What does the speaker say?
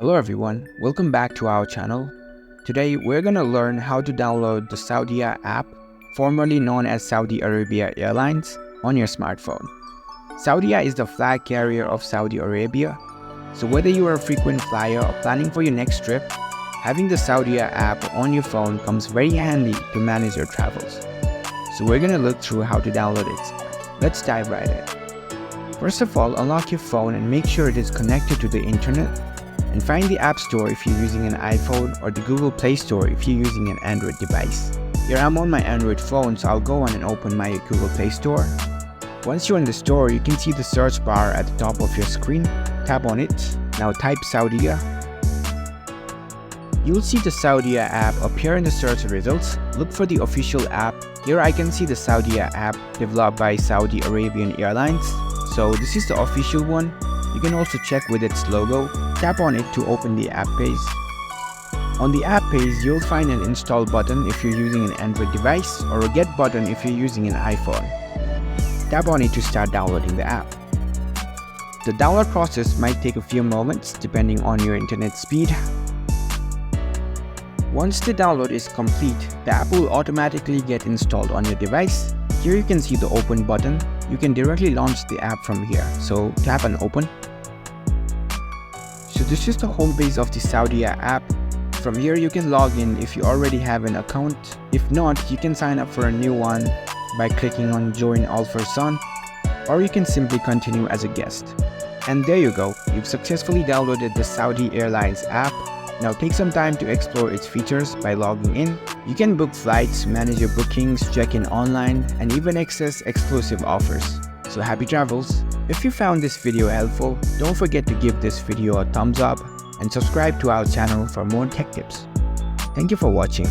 Hello everyone, welcome back to our channel. Today we're gonna learn how to download the Saudia app, formerly known as Saudi Arabia Airlines, on your smartphone. Saudia is the flag carrier of Saudi Arabia, so whether you are a frequent flyer or planning for your next trip, having the Saudia app on your phone comes very handy to manage your travels. So we're gonna look through how to download it. Let's dive right in. First of all, unlock your phone and make sure it is connected to the internet. And find the App Store if you're using an iPhone or the Google Play Store if you're using an Android device. Here I'm on my Android phone, so I'll go on and open my Google Play Store. Once you're in the store, you can see the search bar at the top of your screen. Tap on it. Now type Saudia. You'll see the Saudia app appear in the search results. Look for the official app. Here I can see the Saudia app developed by Saudi Arabian Airlines. So this is the official one. You can also check with its logo. Tap on it to open the app page. On the app page, you'll find an install button if you're using an Android device or a get button if you're using an iPhone. Tap on it to start downloading the app. The download process might take a few moments depending on your internet speed. Once the download is complete, the app will automatically get installed on your device. Here you can see the open button. You can directly launch the app from here, so tap and open. So this is the home page of the Saudia app. From here you can log in if you already have an account. If not, you can sign up for a new one by clicking on Join All for Son, or you can simply continue as a guest. And there you go, you've successfully downloaded the Saudi Airlines app. Now take some time to explore its features by logging in. You can book flights, manage your bookings, check in online, and even access exclusive offers. So happy travels! If you found this video helpful, don't forget to give this video a thumbs up and subscribe to our channel for more tech tips. Thank you for watching.